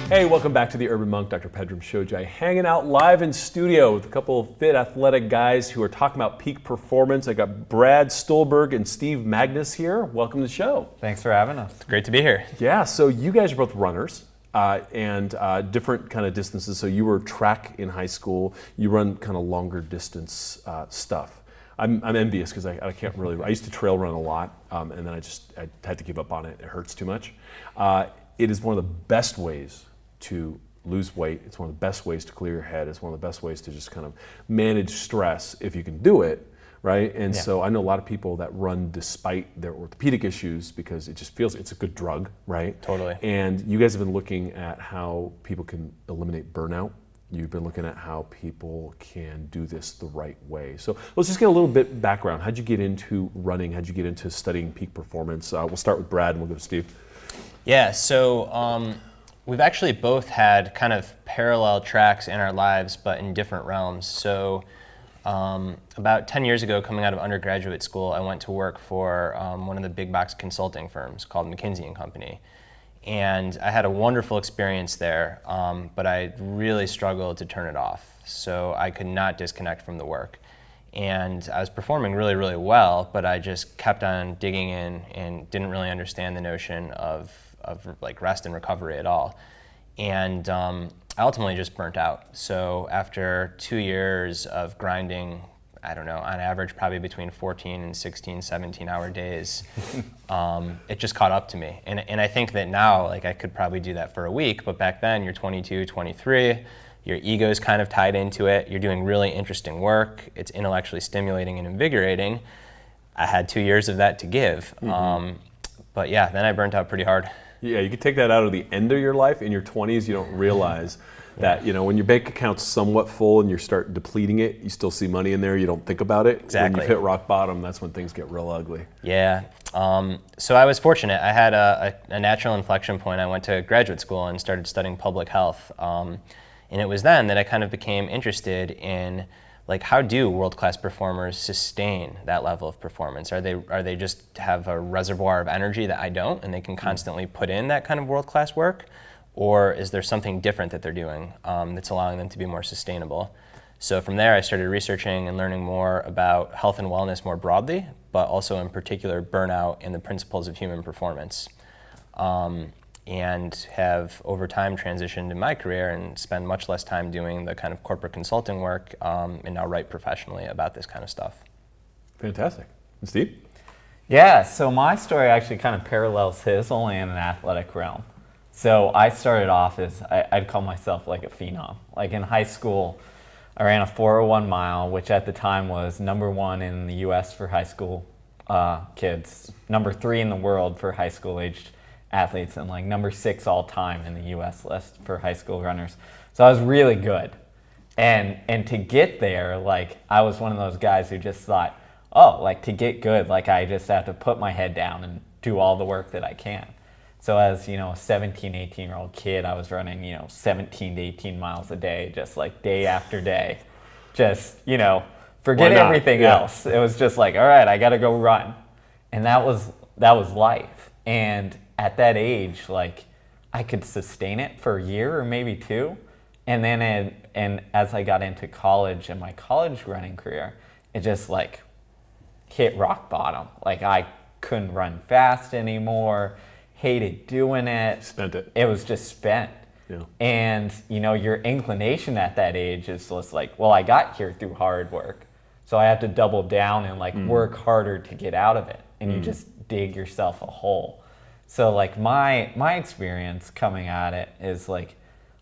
Hey, welcome back to the Urban Monk. Dr. Pedram Shojai hanging out live in studio with a couple of fit athletic guys who are talking about peak performance. I got Brad Stulberg and Steve Magness here. Welcome to the show. Thanks for having us. It's great to be here. Yeah, so you guys are both runners and different kind of distances. So you were track in high school. You run kind of longer distance stuff. I'm envious because I can't really. I used to trail run a lot, and then I had to give up on it. It hurts too much. It is one of the best ways to lose weight. It's one of the best ways to clear your head. It's one of the best ways to just kind of manage stress if you can do it, right? And so I know a lot of people that run despite their orthopedic issues because it just feels it's a good drug, right? Totally. And you guys have been looking at how people can eliminate burnout. You've been looking at how people can do this the right way. So let's just get a little bit background. How'd you get into running? How'd you get into studying peak performance? We'll start with Brad and we'll go to Steve. Yeah, so we've actually both had kind of parallel tracks in our lives, but in different realms. So about 10 years ago, coming out of undergraduate school, I went to work for one of the big box consulting firms called McKinsey & Company. And I had a wonderful experience there, but I really struggled to turn it off. So I could not disconnect from the work. And I was performing really, really well, but I just kept on digging in and didn't really understand the notion of like rest and recovery at all. And I ultimately just burnt out. So after 2 years of grinding, I don't know, on average probably between 14 and 16, 17-hour days, it just caught up to me. And I think that now, like I could probably do that for a week, but back then you're 22, 23, your ego's kind of tied into it, you're doing really interesting work, it's intellectually stimulating and invigorating. I had 2 years of that to give. But yeah, then I burnt out pretty hard. Yeah, you could take that out of the end of your life. In your 20s, you don't realize that, you know, when your bank account's somewhat full and you start depleting it, you still see money in there, you don't think about it. Exactly. When you hit rock bottom, that's when things get real ugly. Yeah. So I was fortunate. I had a natural inflection point. I went to graduate school and started studying public health. And it was then that I kind of became interested in, like, how do world-class performers sustain that level of performance? Are they just have a reservoir of energy that I don't, and they can constantly put in that kind of world-class work? Or is there something different that they're doing that's allowing them to be more sustainable? So from there, I started researching and learning more about health and wellness more broadly, but also in particular burnout and the principles of human performance. And have over time transitioned in my career and spend much less time doing the kind of corporate consulting work and now write professionally about this kind of stuff. Fantastic. And Steve? Yeah, so my story actually kind of parallels his, only in an athletic realm. So I started off as, I'd call myself like a phenom. Like in high school, I ran a 401 mile, which at the time was #1 in the US for high school kids, #3 in the world for high school aged athletes, and like #6 all time in the US list for high school runners. So I was really good. And to get there, like I was one of those guys who just thought, oh, like to get good, like I just have to put my head down and do all the work that I can. So as, you know, a 17, 18-year-old kid, I was running, 17 to 18 miles a day, just like day after day. Just, forget everything else. It was just like, all right, I got to go run. And that was life. And at that age, like I could sustain it for a year or maybe two. And then and as I got into college and my college running career, it just like hit rock bottom. Like I couldn't run fast anymore, hated doing it. Spent it. It was just spent. Yeah. And your inclination at that age is just like, well, I got here through hard work, so I have to double down and like work harder to get out of it. And you just dig yourself a hole. So like my experience coming at it is like,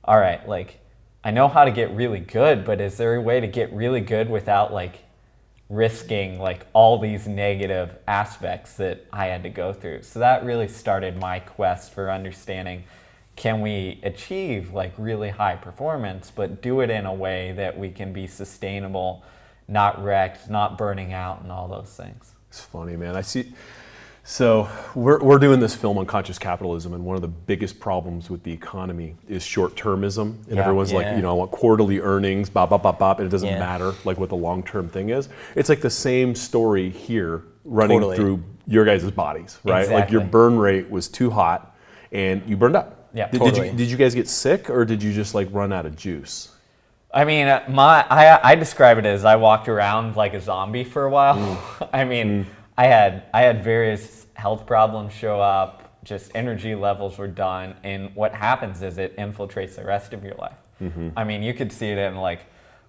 all right, like I know how to get really good, but is there a way to get really good without like risking like all these negative aspects that I had to go through? So that really started my quest for understanding, can we achieve like really high performance, but do it in a way that we can be sustainable, not wrecked, not burning out, and all those things. It's funny, man. I see. So we're doing this film on conscious capitalism, and one of the biggest problems with the economy is short-termism. And everyone's like, I want quarterly earnings, bop, bop, bop, bop, and it doesn't matter like what the long-term thing is. It's like the same story here running through your guys' bodies, right? Exactly. Like your burn rate was too hot, and you burned up. Yeah, Did, totally. did you guys get sick, or did you just like run out of juice? I mean, I describe it as I walked around like a zombie for a while. I mean, I had various health problems show up, just energy levels were done, and what happens is it infiltrates the rest of your life. I mean, you could see it in like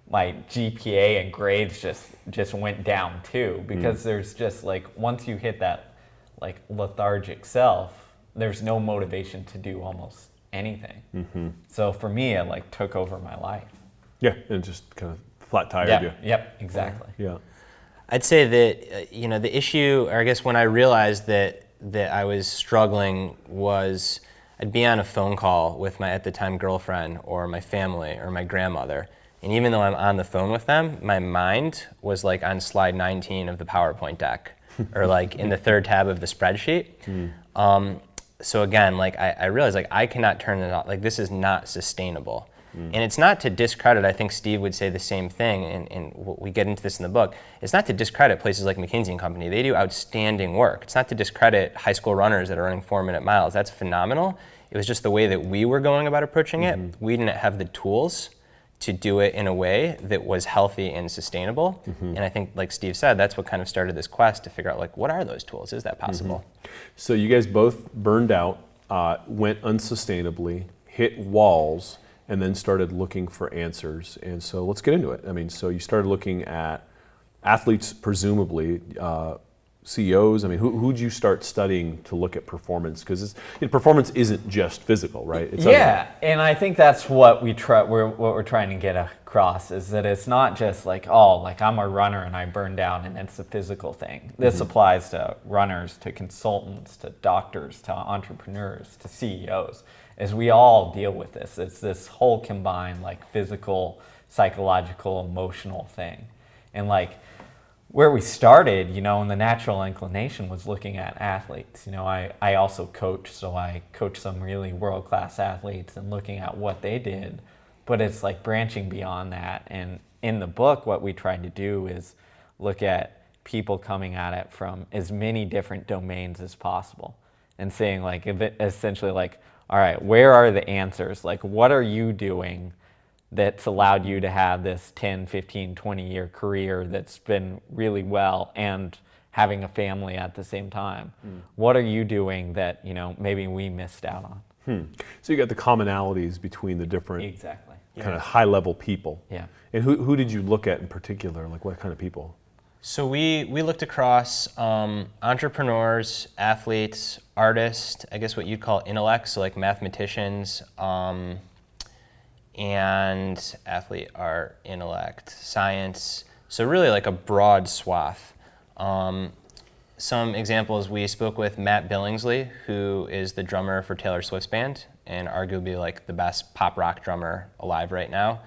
my GPA and grades just went down too, because there's just like, once you hit that like lethargic self, there's no motivation to do almost anything. So for me, it like took over my life. Yeah, and just kind of flat tired you. Yep, exactly. Yeah. I'd say that the issue, or I guess when I realized that I was struggling, was I'd be on a phone call with my at the time girlfriend or my family or my grandmother, and even though I'm on the phone with them, my mind was like on slide 19 of the PowerPoint deck, or like in the third tab of the spreadsheet. So again, like I realized like I cannot turn it off. Like this is not sustainable. And it's not to discredit, I think Steve would say the same thing, and we get into this in the book, it's not to discredit places like McKinsey & Company. They do outstanding work. It's not to discredit high school runners that are running 4-minute miles. That's phenomenal. It was just the way that we were going about approaching it. We didn't have the tools to do it in a way that was healthy and sustainable. And I think, like Steve said, that's what kind of started this quest to figure out, like, what are those tools? Is that possible? So you guys both burned out, went unsustainably, hit walls, and then started looking for answers. And so let's get into it. I mean, so you started looking at athletes, presumably, CEOs. I mean, who'd you start studying to look at performance? Because performance isn't just physical, right? It's and I think that's what what we're trying to get across, is that it's not just like, oh, like I'm a runner and I burn down and it's a physical thing. This applies to runners, to consultants, to doctors, to entrepreneurs, to CEOs. Is we all deal with this. It's this whole combined like physical, psychological, emotional thing. And like where we started, and the natural inclination was looking at athletes. I also coach, so I coach some really world-class athletes and looking at what they did. But it's like branching beyond that. And in the book, what we tried to do is look at people coming at it from as many different domains as possible and saying like, essentially like, all right, where are the answers? Like, what are you doing that's allowed you to have this 10, 15, 20-year career that's been really well and having a family at the same time? What are you doing that, maybe we missed out on? So you got the commonalities between the different Exactly. kind of high-level people. Yeah. And who did you look at in particular? Like what kind of people? So we looked across entrepreneurs, athletes, artists, I guess what you'd call intellects, so like mathematicians, and athlete, art, intellect, science. So really like a broad swath. Some examples, we spoke with Matt Billingsley, who is the drummer for Taylor Swift's band and arguably like the best pop rock drummer alive right now.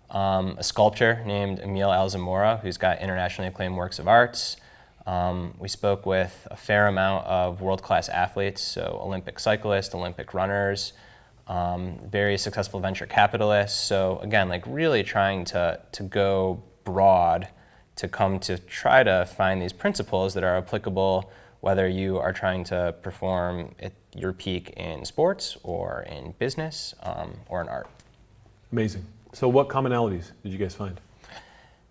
A sculptor named Emil Alzamora, who's got internationally acclaimed works of arts. We spoke with a fair amount of world-class athletes, so Olympic cyclists, Olympic runners, very successful venture capitalists. So again, like really trying to go broad to come to try to find these principles that are applicable whether you are trying to perform at your peak in sports or in business or in art. Amazing. So what commonalities did you guys find?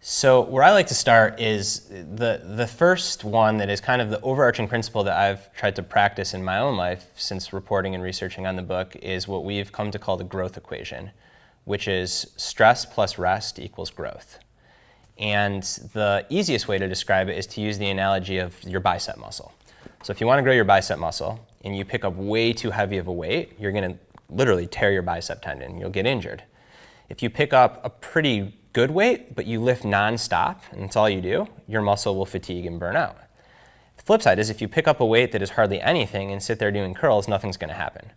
So where I like to start is the first one that is kind of the overarching principle that I've tried to practice in my own life since reporting and researching on the book is what we've come to call the growth equation, which is stress plus rest equals growth. And the easiest way to describe it is to use the analogy of your bicep muscle. So if you want to grow your bicep muscle and you pick up way too heavy of a weight, you're going to literally tear your bicep tendon. You'll get injured. If you pick up a pretty good weight, but you lift nonstop, and that's all you do, your muscle will fatigue and burn out. The flip side is if you pick up a weight that is hardly anything and sit there doing curls, nothing's going to happen.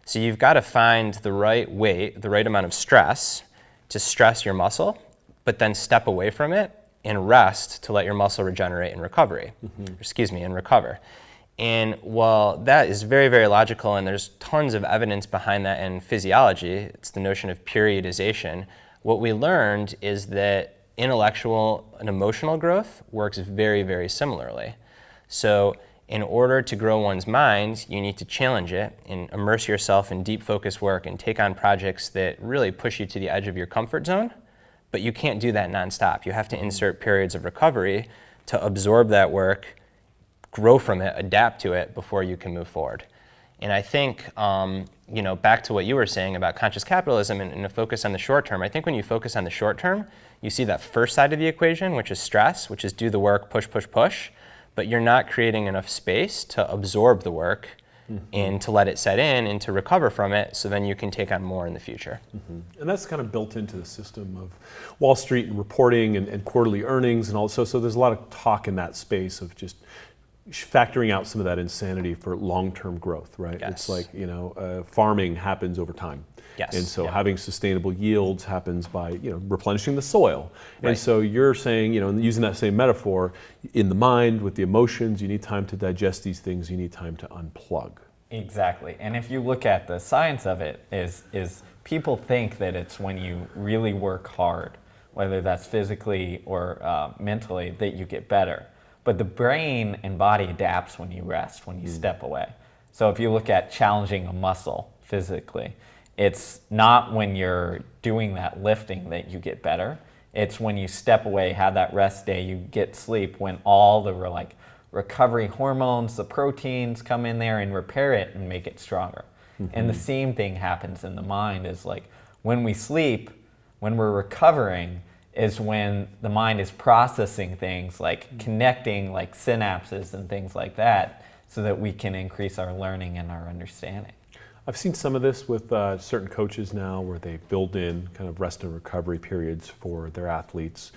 So you've got to find the right weight, the right amount of stress to stress your muscle, but then step away from it and rest to let your muscle regenerate and recover. And while that is very, very logical, and there's tons of evidence behind that in physiology, it's the notion of periodization. What we learned is that intellectual and emotional growth works very, very similarly. So in order to grow one's mind, you need to challenge it and immerse yourself in deep focus work and take on projects that really push you to the edge of your comfort zone. But you can't do that nonstop. You have to insert periods of recovery to absorb that work, grow from it, adapt to it before you can move forward. And I think, back to what you were saying about conscious capitalism and a focus on the short term, I think when you focus on the short term, you see that first side of the equation, which is stress, which is do the work, push, push, push, but you're not creating enough space to absorb the work and to let it set in and to recover from it, so then you can take on more in the future. And that's kind of built into the system of Wall Street and reporting and quarterly earnings and all. So there's a lot of talk in that space of just factoring out some of that insanity for long-term growth, right? Yes. It's like, farming happens over time. Yes. And so having sustainable yields happens by, replenishing the soil. Right. And so you're saying, using that same metaphor, in the mind, with the emotions, you need time to digest these things, you need time to unplug. Exactly. And if you look at the science of it, is people think that it's when you really work hard, whether that's physically or mentally, that you get better. But the brain and body adapts when you rest, when you step away. So if you look at challenging a muscle physically, it's not when you're doing that lifting that you get better. It's when you step away, have that rest day, you get sleep, when all the recovery hormones, the proteins come in there and repair it and make it stronger. And the same thing happens in the mind, is like when we sleep, when we're recovering, is when the mind is processing things, like connecting like synapses and things like that, so that we can increase our learning and our understanding. I've seen some of this with certain coaches now, where they build in kind of rest and recovery periods for their athletes.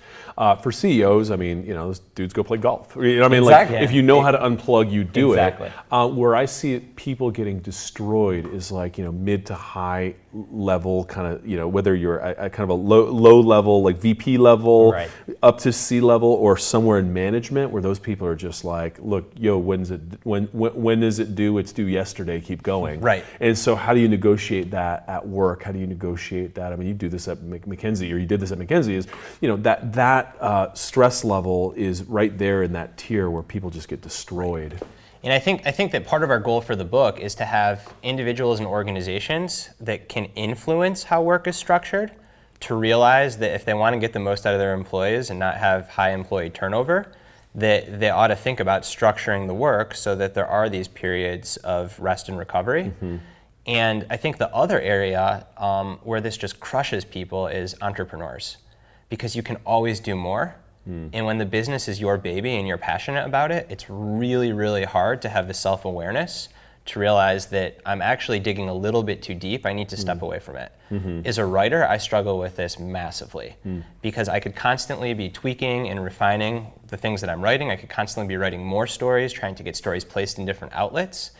For CEOs, those dudes go play golf. Exactly. If you know how to unplug, you do Exactly. it. Where I see people getting destroyed is mid to high level, kind of, whether you're at kind of a low level, like VP level, Right. up to C level, or somewhere in management, where those people are just like, look, when is it due? It's due yesterday. Keep going. Right. And so how do you negotiate that at work? How do you negotiate that? You do this at McKinsey, or you did this at McKinsey, is, that stress level is right there in that tier where people just get destroyed. And I think that part of our goal for the book is to have individuals and organizations that can influence how work is structured, to realize that if they want to get the most out of their employees and not have high employee turnover, that they ought to think about structuring the work so that there are these periods of rest and recovery. And I think the other area where this just crushes people is entrepreneurs, because you can always do more. And when the business is your baby and you're passionate about it, it's really, really hard to have the self-awareness to realize that I'm actually digging a little bit too deep. I need to step away from it. As a writer, I struggle with this massively, because I could constantly be tweaking and refining the things that I'm writing. I could constantly be writing more stories, trying to get stories placed in different outlets.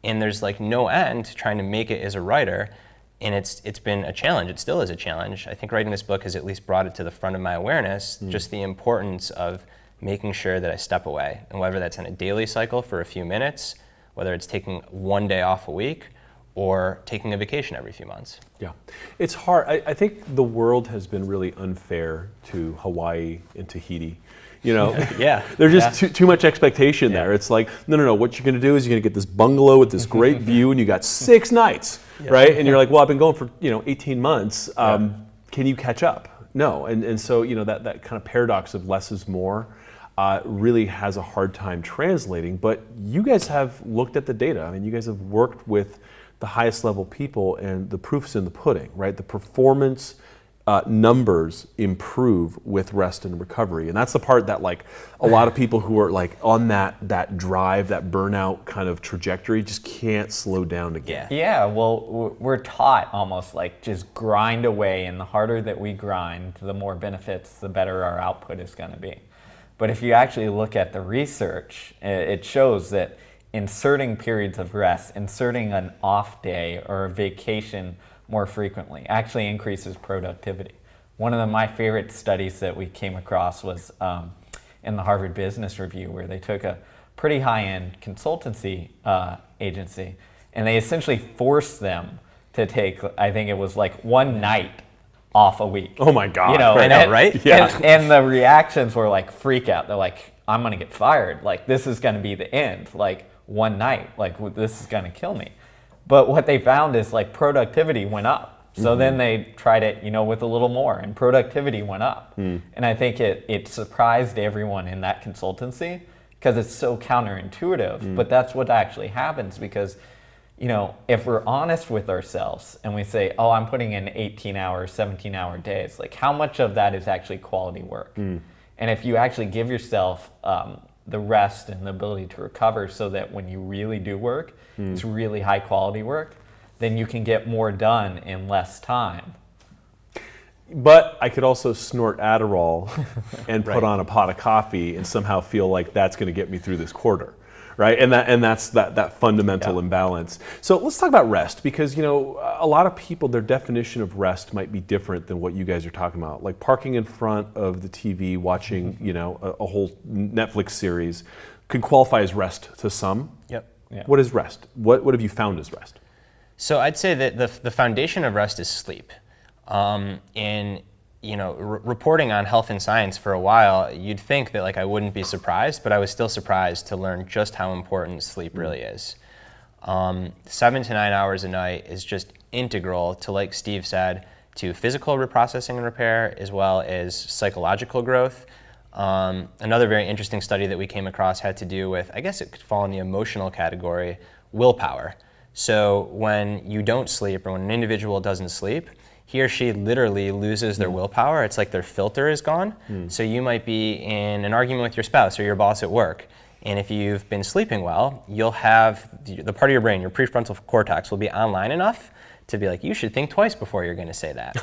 And there's no end to trying to make it as a writer. And it's been a challenge. It still is a challenge. I think writing this book has at least brought it to the front of my awareness, just the importance of making sure that I step away. And whether that's in a daily cycle for a few minutes, whether it's taking one day off a week, or taking a vacation every few months. Yeah, it's hard. I think the world has been really unfair to Hawaii and Tahiti. Yeah. There's just too much expectation there. It's like, no. What you're going to do is you're going to get this bungalow with this great view, and you got 6 nights, right? And you're like, well, I've been going for 18 months. Can you catch up? No. And so that kind of paradox of less is more really has a hard time translating. But you guys have looked at the data. You guys have worked with the highest level people, and the proof's in the pudding, right? The performance numbers improve with rest and recovery. And that's the part that a lot of people who are on that drive, that burnout kind of trajectory, just can't slow down to get. Yeah, well, we're taught almost just grind away, and the harder that we grind, the more benefits, the better our output is going to be. But if you actually look at the research, it shows that inserting periods of rest, inserting an off day or a vacation more frequently actually increases productivity. One of my favorite studies that we came across was in the Harvard Business Review, where they took a pretty high-end consultancy agency, and they essentially forced them to take, I think it was 1 night off a week. Oh my God. I know, right? Yeah. And the reactions were freak out. They're like, I'm going to get fired. Like, this is going to be the end. Like, one night, like, this is going to kill me. But what they found is, like, productivity went up. So then they tried it, with a little more, and productivity went up. And I think it surprised everyone in that consultancy because it's so counterintuitive. But that's what actually happens because, if we're honest with ourselves and we say, oh, I'm putting in 18-hour, 17-hour days, like, how much of that is actually quality work? And if you actually give yourself the rest and the ability to recover so that when you really do work, it's really high quality work, then you can get more done in less time. But I could also snort Adderall and put on a pot of coffee and somehow feel like that's going to get me through this quarter, right? And that's that fundamental imbalance. So let's talk about rest because, a lot of people, their definition of rest might be different than what you guys are talking about. Like parking in front of the TV, watching, a whole Netflix series can qualify as rest to some. Yep. Yeah. What is rest? What have you found as rest? So I'd say that the foundation of rest is sleep. Reporting on health and science for a while, you'd think that I wouldn't be surprised, but I was still surprised to learn just how important sleep really is. 7 to 9 hours a night is just integral to, like Steve said, to physical reprocessing and repair as well as psychological growth. Another very interesting study that we came across had to do with, I guess it could fall in the emotional category, willpower. So when you don't sleep or when an individual doesn't sleep, he or she literally loses their willpower. It's like their filter is gone. So you might be in an argument with your spouse or your boss at work. And if you've been sleeping well, you'll have the part of your brain, your prefrontal cortex, will be online enough to be like, you should think twice before you're going to say that.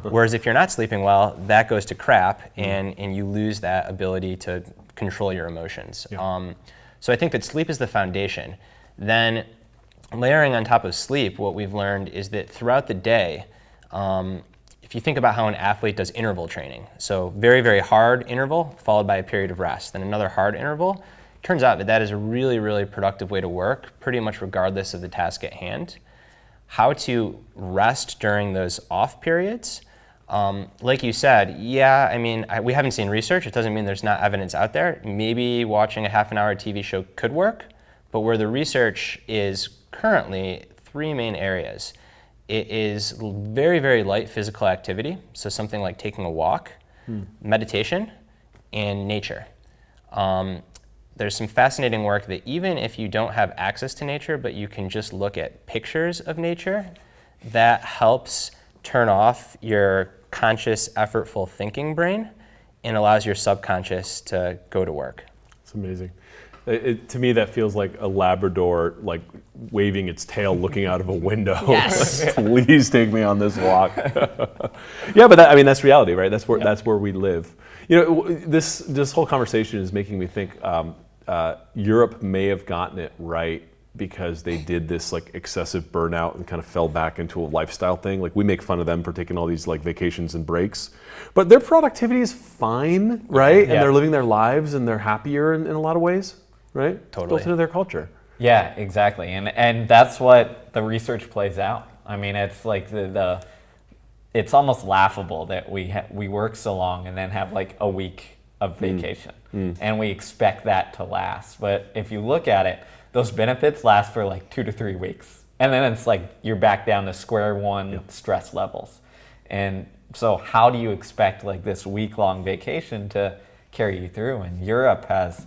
Whereas if you're not sleeping well, that goes to crap and you lose that ability to control your emotions. Yeah. So I think that sleep is the foundation. Then layering on top of sleep, what we've learned is that throughout the day, if you think about how an athlete does interval training, so very, very hard interval followed by a period of rest, then another hard interval, turns out that is a really, really productive way to work, pretty much regardless of the task at hand. How to rest during those off periods, like you said, we haven't seen research. It doesn't mean there's not evidence out there. Maybe watching a half an hour TV show could work, but where the research is currently 3 main areas. It is very, very light physical activity, so something like taking a walk, meditation, and nature. There's some fascinating work that even if you don't have access to nature, but you can just look at pictures of nature, that helps turn off your conscious, effortful thinking brain and allows your subconscious to go to work. It's amazing. To me, that feels like a Labrador, waving its tail, looking out of a window. Yes. Please take me on this walk. Yeah, but that's reality, right? That's where we live. This whole conversation is making me think Europe may have gotten it right because they did this excessive burnout and kind of fell back into a lifestyle thing. We make fun of them for taking all these vacations and breaks, but their productivity is fine, right? Yeah. And they're living their lives and they're happier in a lot of ways, right? Totally. It's built into their culture. Yeah, exactly. And that's what the research plays out. It's it's almost laughable that we work so long and then have a week of vacation. And we expect that to last. But if you look at it, those benefits last for 2 to 3 weeks. And then it's you're back down to square one stress levels. And so how do you expect this week-long vacation to carry you through? And Europe has,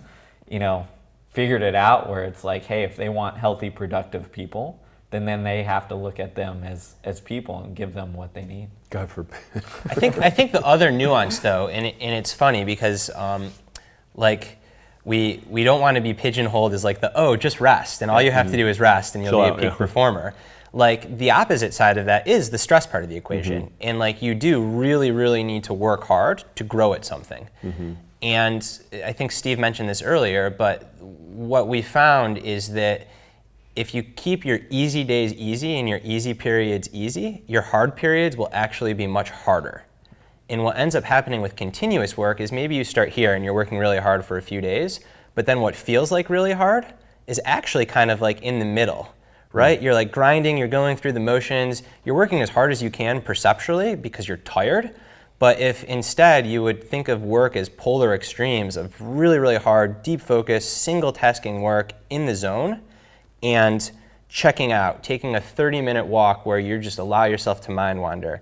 figured it out where it's hey, if they want healthy, productive people, then they have to look at them as people and give them what they need. God forbid. I think the other nuance though, and it's funny because we don't want to be pigeonholed as just rest and all you have to do is rest and you'll be a peak performer. The opposite side of that is the stress part of the equation. And you do really, really need to work hard to grow at something. And I think Steve mentioned this earlier, but what we found is that if you keep your easy days easy and your easy periods easy, your hard periods will actually be much harder. And what ends up happening with continuous work is maybe you start here and you're working really hard for a few days, but then what feels like really hard is actually kind of in the middle, right? You're grinding, you're going through the motions, you're working as hard as you can perceptually because you're tired, But if instead you would think of work as polar extremes of really, really hard, deep focus, single tasking work in the zone, and checking out, taking a 30-minute walk where you just allow yourself to mind wander,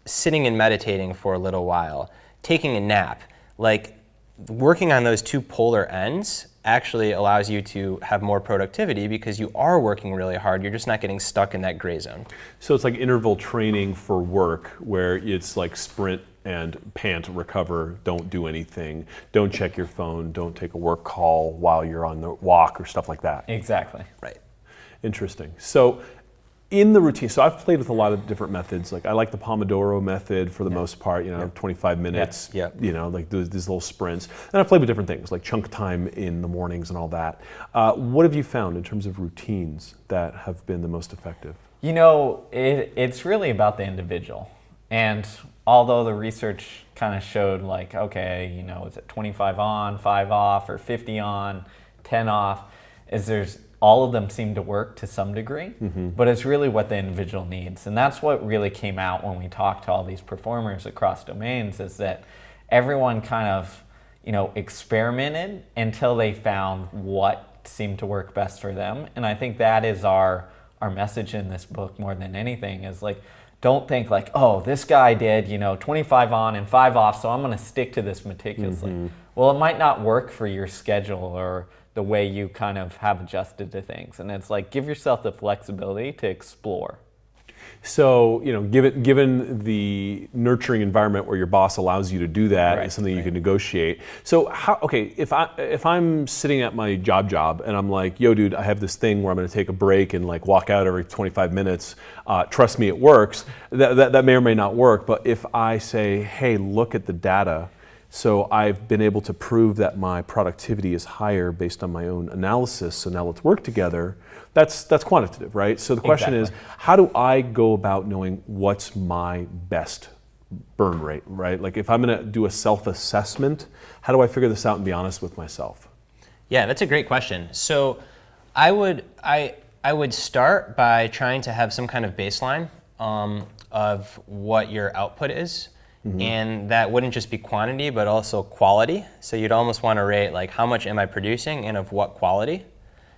sitting and meditating for a little while, taking a nap, like working on those two polar ends actually allows you to have more productivity because you are working really hard. You're just not getting stuck in that gray zone. So it's like interval training for work, where it's like sprint and pant, recover, don't do anything, don't check your phone, don't take a work call while you're on the walk or stuff like that. Exactly. Right. Interesting. So in the routine, so I've played with a lot of different methods. Like I like the Pomodoro method for the most part, 25 minutes, like these little sprints. And I've played with different things like chunk time in the mornings and all that. What have you found in terms of routines that have been the most effective? It's really about the individual. And although the research kind of showed like, okay, is it 25 on, 5 off, or 50 on, 10 off, all of them seem to work to some degree, but it's really what the individual needs. And that's what really came out when we talked to all these performers across domains, is that everyone kind of, experimented until they found what seemed to work best for them. And I think that is our message in this book more than anything, is like, don't think like, oh, this guy did, 25 on and 5 off, so I'm going to stick to this meticulously. Well, it might not work for your schedule or the way you kind of have adjusted to things. And it's like, give yourself the flexibility to explore. So, given the nurturing environment where your boss allows you to do that, is something you can negotiate. So, if I'm sitting at my job and I'm like, yo, dude, I have this thing where I'm going to take a break and like walk out every 25 minutes. Trust me, it works. That may or may not work. But if I say, hey, look at the data. So I've been able to prove that my productivity is higher based on my own analysis. So now let's work together. That's quantitative, right? So the question is, how do I go about knowing what's my best burn rate, right? Like if I'm going to do a self-assessment, how do I figure this out and be honest with myself? Yeah, that's a great question. So I would start by trying to have some kind of baseline of what your output is. And that wouldn't just be quantity, but also quality. So you'd almost want to rate like, how much am I producing and of what quality?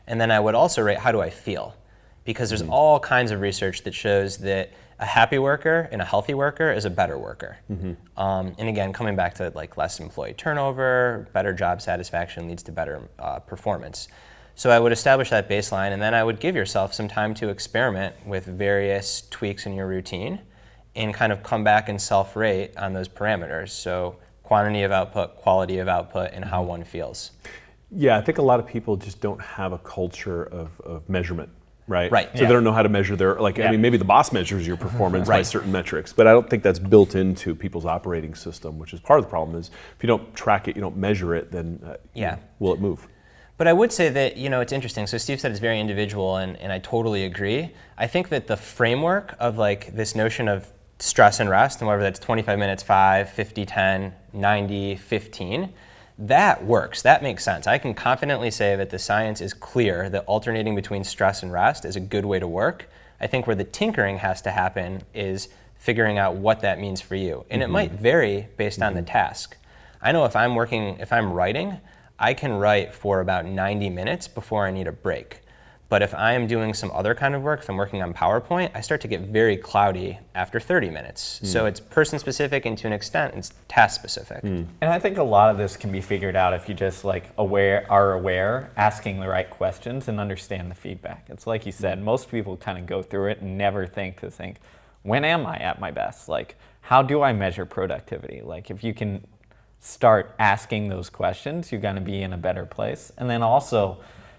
And then I would also rate, how do I feel? Because there's all kinds of research that shows that a happy worker and a healthy worker is a better worker. And again, coming back to like less employee turnover, better job satisfaction leads to better performance. So I would establish that baseline, and then I would give yourself some time to experiment with various tweaks in your routine and kind of come back and self-rate on those parameters. So quantity of output, quality of output, and how one feels. Yeah, I think a lot of people just don't have a culture of measurement, right? Right. So they don't know how to measure their, I mean, maybe the boss measures your performance by certain metrics, but I don't think that's built into people's operating system, which is part of the problem. Is if you don't track it, you don't measure it, then will it move? But I would say that, it's interesting. So Steve said it's very individual, and I totally agree. I think that the framework of like this notion of stress and rest, and whether that's 25 minutes, 5, 50, 10, 90, 15, that works. That makes sense. I can confidently say that the science is clear that alternating between stress and rest is a good way to work. I think where the tinkering has to happen is figuring out what that means for you. And it might vary based on the task. I know if I'm writing, I can write for about 90 minutes before I need a break. But if I am doing some other kind of work, if I'm working on PowerPoint, I start to get very cloudy after 30 minutes. So it's person-specific, and to an extent, it's task-specific. And I think a lot of this can be figured out if you just are aware, asking the right questions, and understand the feedback. It's like you said, most people kind of go through it and never think, when am I at my best? Like, how do I measure productivity? Like, if you can start asking those questions, you're going to be in a better place. And then also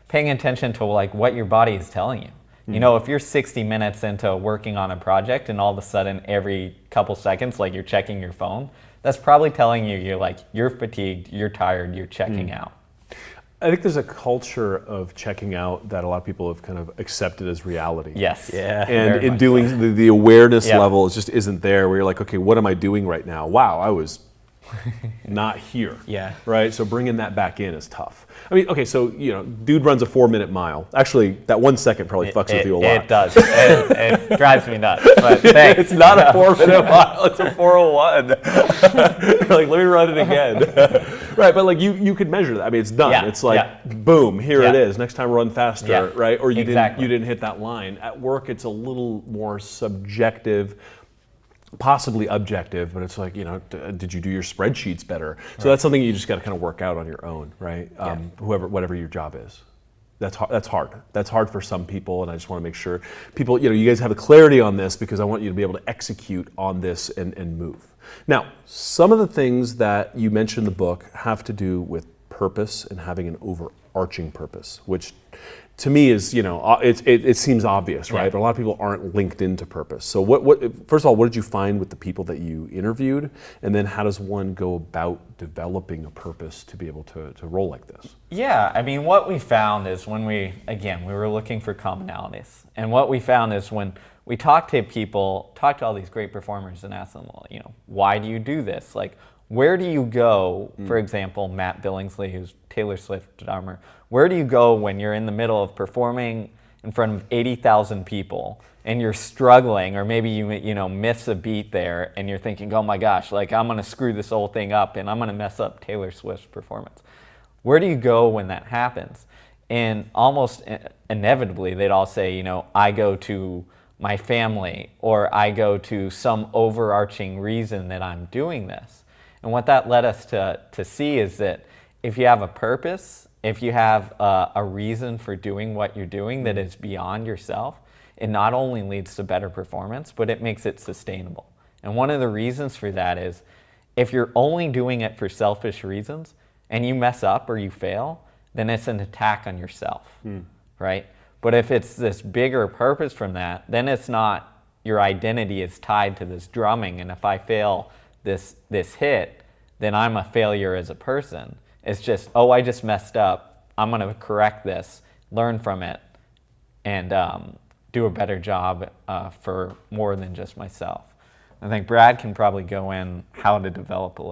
paying attention to like what your body is telling you. If you're 60 minutes into working on a project and all of a sudden every couple seconds like you're checking your phone, that's probably telling you you're fatigued, you're tired, you're checking out. I think there's a culture of checking out that a lot of people have kind of accepted as reality. Yes. Yeah. And in doing the awareness level just isn't there, where you're like, okay, what am I doing right now? Wow, I was not here. Yeah. Right? So bringing that back in is tough. I mean, okay, so, dude runs a 4-minute mile. Actually, that 1 second probably fucks with you a lot. It does. It drives me nuts. But thanks. It's not a 4-minute mile, it's a 4:01. Like, let me run it again. Right, but like you could measure that. I mean, it's done. Yeah, It's like, yeah. boom, here it Yeah. is. Next time run faster, Yeah, right? Or you exactly. didn't hit that line. At work, it's a little more subjective, possibly objective, but it's like, did you do your spreadsheets better? So that's something you just got to kind of work out on your own, right? Whatever your job is. That's hard. That's hard for some people, and I just want to make sure people, you guys have a clarity on this, because I want you to be able to execute on this and move. Now, some of the things that you mentioned in the book have to do with purpose and having an overarching purpose, which to me is, it seems obvious, right? Yeah. But a lot of people aren't linked into purpose. So first of all, what did you find with the people that you interviewed? And then how does one go about developing a purpose to be able to roll like this? Yeah, I mean, what we found is when we were looking for commonalities. And what we found is when we talked to all these great performers and asked them, well, why do you do this? Like, where do you go, for example, Matt Billingsley, who's Taylor Swift drummer, where do you go when you're in the middle of performing in front of 80,000 people and you're struggling, or maybe you miss a beat there and you're thinking, oh my gosh, like I'm gonna screw this whole thing up and I'm gonna mess up Taylor Swift's performance. Where do you go when that happens? And almost inevitably, they'd all say, I go to my family, or I go to some overarching reason that I'm doing this. And what that led us to see is that if you have a purpose, if you have a reason for doing what you're doing that is beyond yourself, it not only leads to better performance, but it makes it sustainable. And one of the reasons for that is if you're only doing it for selfish reasons and you mess up or you fail, then it's an attack on yourself, right? But if it's this bigger purpose from that, then it's not your identity is tied to this drumming, and if I fail this hit, then I'm a failure as a person. It's just, I just messed up. I'm going to correct this, learn from it, and do a better job for more than just myself. I think Brad can probably go in how to develop a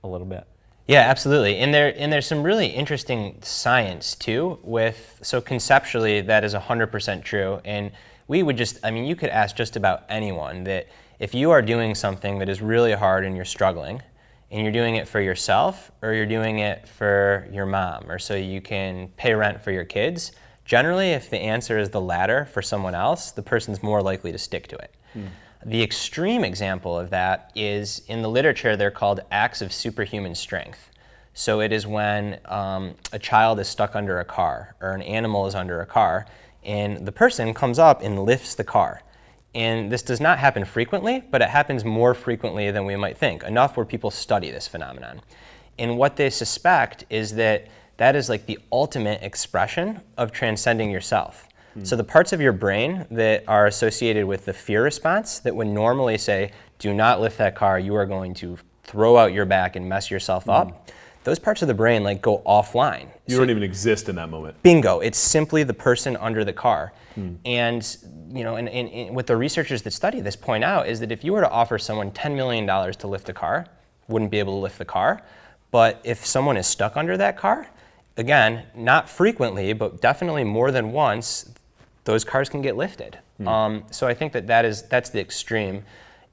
little bit. Yeah, absolutely. And there's some really interesting science too so conceptually that is 100% true. And we would you could ask just about anyone that if you are doing something that is really hard and you're struggling, and you're doing it for yourself, or you're doing it for your mom, or so you can pay rent for your kids, generally if the answer is the latter for someone else, the person's more likely to stick to it. The extreme example of that is in the literature, they're called acts of superhuman strength. So it is when a child is stuck under a car, or an animal is under a car, and the person comes up and lifts the car. And this does not happen frequently, but it happens more frequently than we might think, enough where people study this phenomenon. And what they suspect is that is like the ultimate expression of transcending yourself. So the parts of your brain that are associated with the fear response that would normally say, do not lift that car, you are going to throw out your back and mess yourself up, those parts of the brain go offline. You don't even exist in that moment. Bingo, it's simply the person under the car. And what the researchers that study this point out is that if you were to offer someone $10 million to lift a car, wouldn't be able to lift the car. But if someone is stuck under that car, again, not frequently, but definitely more than once, those cars can get lifted. So I think that's the extreme.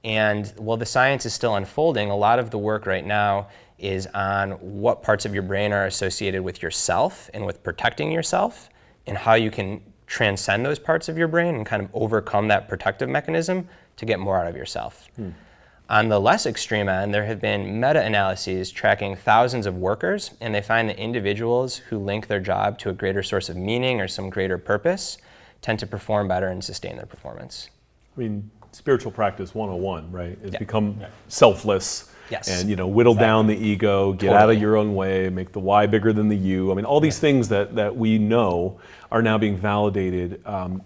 And while the science is still unfolding, a lot of the work right now is on what parts of your brain are associated with yourself and with protecting yourself, and how you can transcend those parts of your brain and kind of overcome that protective mechanism to get more out of yourself. On the less extreme end, there have been meta-analyses tracking thousands of workers, and they find that individuals who link their job to a greater source of meaning or some greater purpose tend to perform better and sustain their performance. I mean, spiritual practice 101, right? Is become selfless. Yes. And whittle down the ego, get out of your own way, make the why bigger than the you. I mean, all these things that we know are now being validated on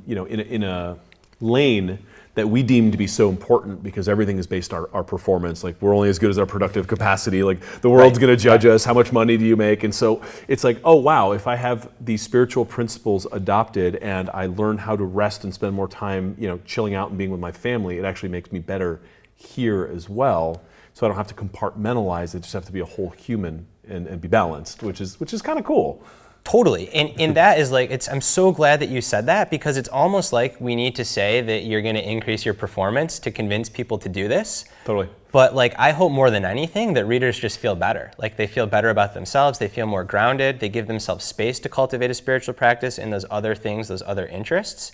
in a lane that we deem to be so important, because everything is based on our performance. Like, we're only as good as our productive capacity. Like, the world's going to judge us. How much money do you make? And so it's like, oh wow, if I have these spiritual principles adopted and I learn how to rest and spend more time, chilling out and being with my family, it actually makes me better here as well. so I don't have to compartmentalize. I just have to be a whole human and be balanced, which is kind of cool. Totally. And that is like, I'm so glad that you said that, because it's almost like we need to say that you're going to increase your performance to convince people to do this. Totally. But like, I hope more than anything that readers just feel better. Like they feel better about themselves. They feel more grounded. They give themselves space to cultivate a spiritual practice and those other things, those other interests,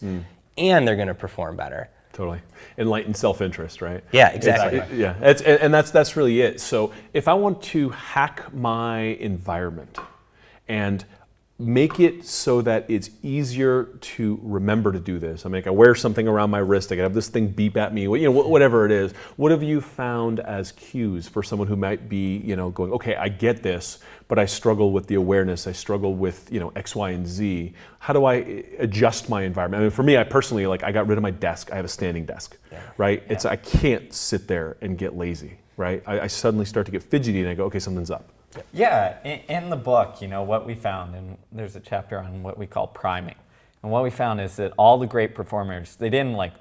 and they're going to perform better. Totally. Enlightened self-interest, right? Yeah, exactly. That's really it. So if I want to hack my environment and make it so that it's easier to remember to do this. I mean, I wear something around my wrist. I can have this thing beep at me. Whatever it is. What have you found as cues for someone who might be, going, okay, I get this, but I struggle with the awareness. I struggle with, X, Y, and Z. How do I adjust my environment? I mean, for me, I personally, I got rid of my desk. I have a standing desk, right? Yeah. I can't sit there and get lazy, right? I suddenly start to get fidgety, and I go, okay, something's up. Yeah, in the book, what we found, and there's a chapter on what we call priming. And what we found is that all the great performers, they didn't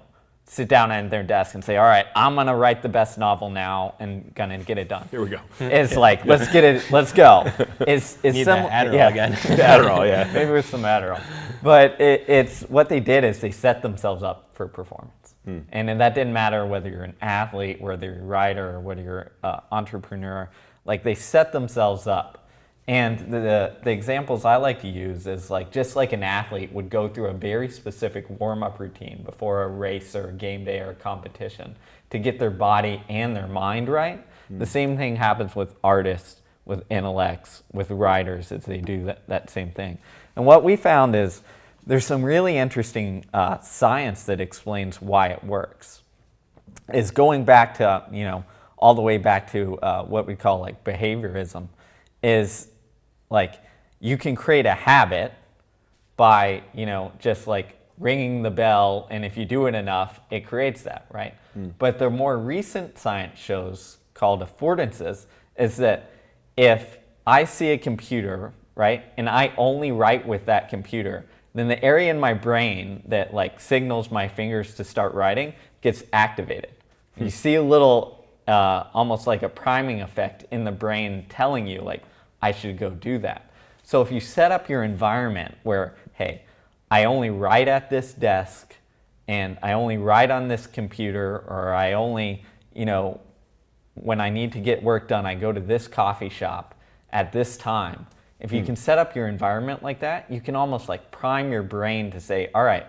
sit down at their desk and say, all right, I'm going to write the best novel now and going to get it done. Here we go. It's let's get it, let's go. Need that Adderall again. Adderall, yeah. Maybe with some Adderall. But it's what they did is they set themselves up for performance. And that didn't matter whether you're an athlete, whether you're a writer, or whether you're an entrepreneur. They set themselves up. And the examples I like to use is just like an athlete would go through a very specific warm-up routine before a race or a game day or a competition to get their body and their mind right. The same thing happens with artists, with intellects, with writers as they do that same thing. And what we found is there's some really interesting science that explains why it works. Is going back to, all the way back to what we call behaviorism, is you can create a habit by just ringing the bell, and if you do it enough, it creates that, right? But the more recent science shows, called affordances, is that if I see a computer, right, and I only write with that computer, then the area in my brain that signals my fingers to start writing gets activated. You see a little almost like a priming effect in the brain telling you I should go do that. So if you set up your environment where, hey, I only write at this desk and I only write on this computer, or I only, when I need to get work done, I go to this coffee shop at this time. If you can set up your environment like that, you can almost prime your brain to say, all right,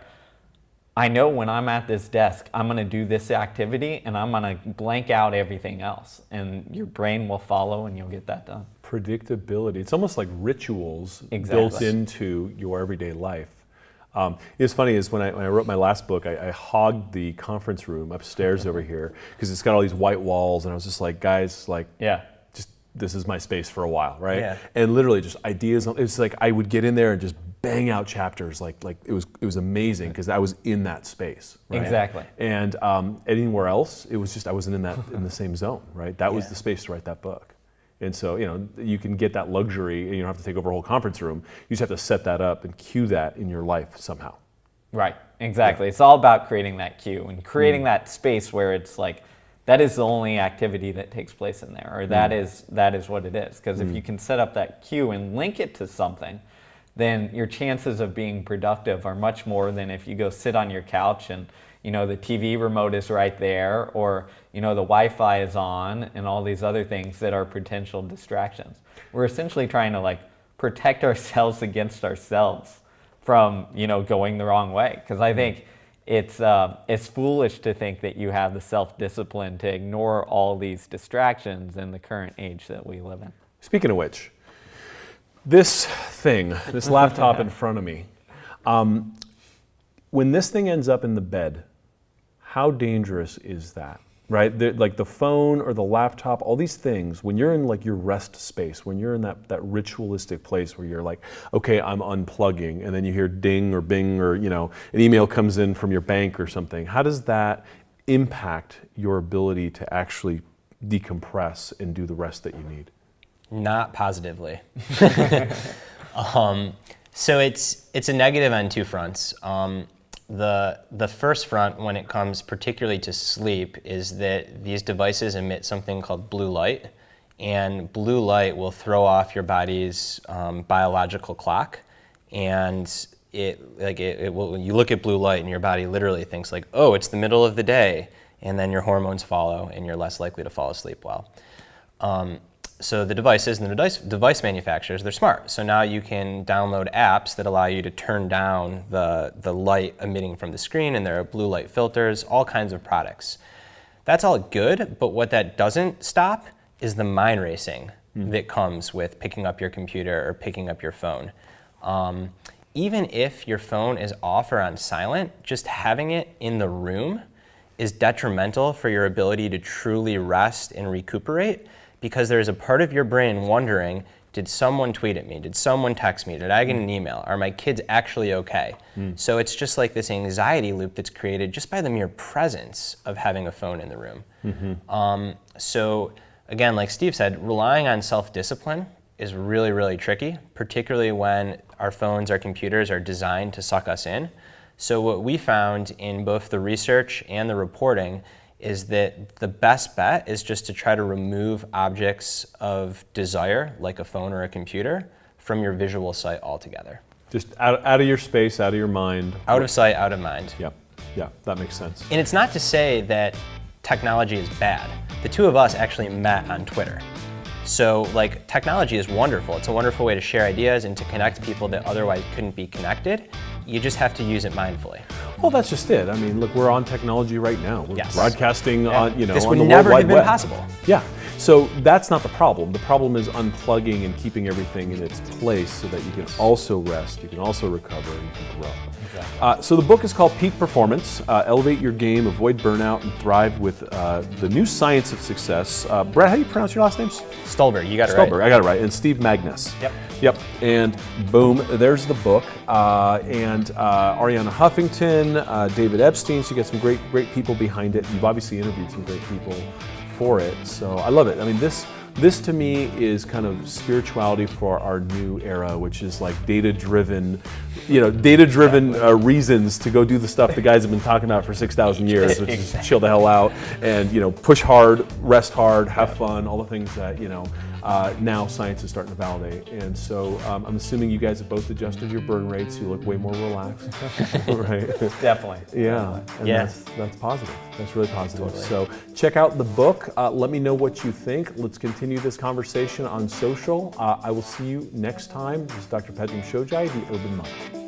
I know when I'm at this desk, I'm going to do this activity and I'm going to blank out everything else. And your brain will follow and you'll get that done. Predictability. It's almost like rituals built into your everyday life. It's funny is when I wrote my last book, I hogged the conference room upstairs over here because it's got all these white walls, and I was just like, guys, just this is my space for a while, right? Yeah. And literally just ideas. It's I would get in there and just bang out chapters. It was amazing because I was in that space. Right? Exactly. And anywhere else, it was just I wasn't in the same zone, right? That was the space to write that book. And so, you can get that luxury and you don't have to take over a whole conference room. You just have to set that up and cue that in your life somehow. Right, exactly. Yeah. It's all about creating that cue and creating that space where it's that is the only activity that takes place in there, or that is what it is. Because if you can set up that cue and link it to something, then your chances of being productive are much more than if you go sit on your couch and the TV remote is right there, or the Wi-Fi is on, and all these other things that are potential distractions. We're essentially trying to protect ourselves against ourselves from going the wrong way. Because I think it's foolish to think that you have the self-discipline to ignore all these distractions in the current age that we live in. Speaking of which, this laptop in front of me, when this thing ends up in the bed, how dangerous is that? Right? The phone or the laptop, all these things, when you're in your rest space, when you're in that ritualistic place where you're okay, I'm unplugging, and then you hear ding or bing, or an email comes in from your bank or something, how does that impact your ability to actually decompress and do the rest that you need? Not positively. So it's a negative on two fronts. The first front, when it comes particularly to sleep, is that these devices emit something called blue light, and blue light will throw off your body's biological clock, and when you look at blue light and your body literally thinks like, oh, it's the middle of the day, and then your hormones follow and you're less likely to fall asleep well. So the devices and the device manufacturers, they're smart. So now you can download apps that allow you to turn down the light emitting from the screen, and there are blue light filters, all kinds of products. That's all good, but what that doesn't stop is the mind racing that comes with picking up your computer or picking up your phone. Even if your phone is off or on silent, just having it in the room is detrimental for your ability to truly rest and recuperate, because there's a part of your brain wondering, did someone tweet at me? Did someone text me? Did I get an email? Are my kids actually okay? So it's just like this anxiety loop that's created just by the mere presence of having a phone in the room. So again, like Steve said, relying on self-discipline is really, really tricky, particularly when our phones, our computers are designed to suck us in. So what we found in both the research and the reporting is that the best bet is just to try to remove objects of desire, like a phone or a computer, from your visual sight altogether. Just out of your space, out of your mind. Out of sight, out of mind. Yep. Yeah, that makes sense. And it's not to say that technology is bad. The two of us actually met on Twitter. So like, technology is wonderful. It's a wonderful way to share ideas and to connect people that otherwise couldn't be connected. You just have to use it mindfully. Well, that's just it. I mean, look, we're on technology right now. We're broadcasting on, This on would the never World have Wide been Web. possible. Yeah. So that's not the problem. The problem is unplugging and keeping everything in its place so that you can also rest, you can also recover, and you can grow. Exactly. So the book is called Peak Performance, Elevate Your Game, Avoid Burnout, and Thrive with the New Science of Success. Brad, how do you pronounce your last names? Stulberg, you got it right. Stulberg, I got it right. And Steve Magness. Yep. And boom, there's the book. And Ariana Huffington, David Epstein, so you got some great people behind it. You've obviously interviewed some great people for it, so I love it. I mean, this to me is kind of spirituality for our new era, which is like data-driven reasons to go do the stuff the guys have been talking about for 6,000 years, which is chill the hell out and push hard, rest hard, have fun, all the things that now science is starting to validate. And so I'm assuming you guys have both adjusted your burn rates. You look way more relaxed, right? Definitely. Yeah, and Yeah. that's positive. That's really positive. Totally. So check out the book. Let me know what you think. Let's continue this conversation on social. I will see you next time. This is Dr. Pedram Shojai, the Urban Monk.